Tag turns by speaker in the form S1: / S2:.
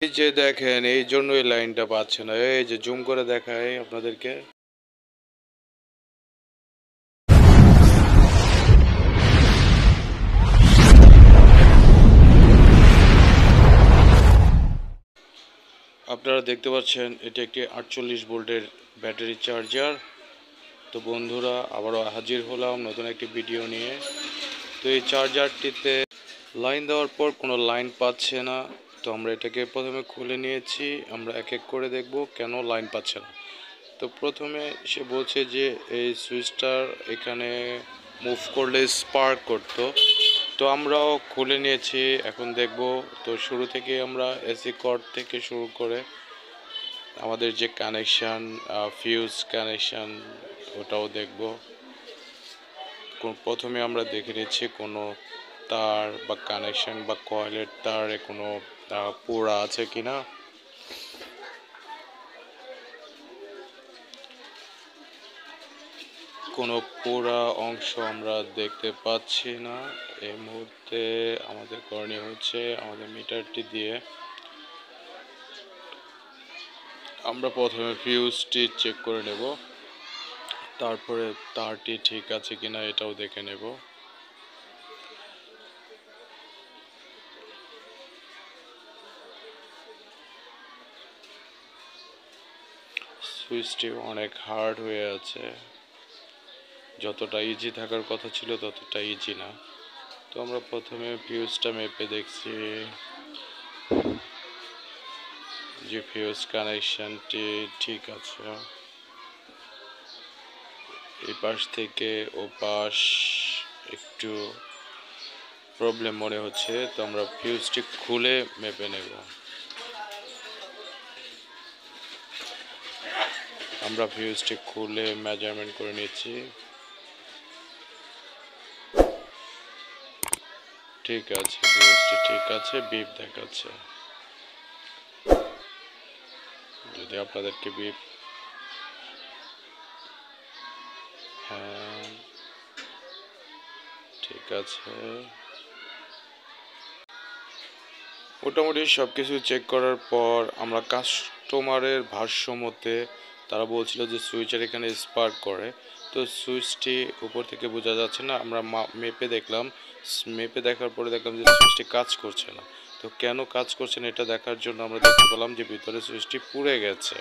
S1: এই যে দেখেন, এই জন্য এই লাইনটা পাচ্ছে না। এই যে জুম করে দেখায় আপনাদেরকে। আপনারা দেখতে পাচ্ছেন এটি একটি 48 ভোল্টের ব্যাটারি চার্জার। তো বন্ধুরা, আবারও হাজির হলাম নতুন একটি ভিডিও নিয়ে। তো এই চার্জারটিতে লাইন দেওয়ার পর কোনো লাইন পাচ্ছে না। তো আমরা এটাকে প্রথমে খুলে নিয়েছি। আমরা এক এক করে দেখব কেন লাইন পাচ্ছে না। তো প্রথমে সে বলছে যে এই সুইচটার এখানে মুভ করলে স্পার্ক করতো। তো আমরাও খুলে নিয়েছি, এখন দেখব। তো শুরু থেকে আমরা এসি কর্ড থেকে শুরু করে আমাদের যে কানেকশান, ফিউজ কানেকশান, ওটাও দেখব। প্রথমে আমরা দেখে নিচ্ছি কোনো তার বা কানেকশান বা কয়েলের তারে কোনো পোড়া আছে কিনা। কোনো পোড়া অংশ আমরা দেখতে পাচ্ছি না এই মুহূর্তে। আমাদের করণীয় হচ্ছে আমাদের মিটারটি দিয়ে আমরা প্রথমে ফিউজটি চেক করে নেব, তারপরে তারটি ঠিক আছে কিনা এটাও দেখে নেব। সুইচটি অনেক হার্ড হয়ে আছে, যতটা ইজি থাকার কথা ছিল ততটা ইজি না। তো আমরা প্রথমে ফিউজটা মেপে দেখছি যে ফিউজ কানেকশনটি ঠিক আছে। এই পাশ থেকে ও পাশ একটু প্রবলেম মনে হচ্ছে, তো আমরা ফিউজটি খুলে মেপে নেব। আমরা ফিউজটি খুলে মেজারমেন্ট করে নিচ্ছি। ঠিক আছে, ফিউজটি ঠিক আছে, বিপ দেখাচ্ছে। যদি আপনাদেরকে বিপ, হ্যাঁ ঠিক আছে। মোটামুটি সব কিছু চেক করার পর আমরা কাস্টমারের ভাষ্য মতে তারা বলছিল যে সুইচের এখানে স্পার্ক করে। তো সুইচটি উপর থেকে বোঝা যাচ্ছে না, আমরা মেপে দেখলাম। মেপে দেখার পরে দেখলাম যে সুইচটি কাজ করছে না। তো কেন কাজ করছে না এটা দেখার জন্য আমরা দেখতে পেলাম যে ভিতরে সুইচটি পুড়ে গেছে।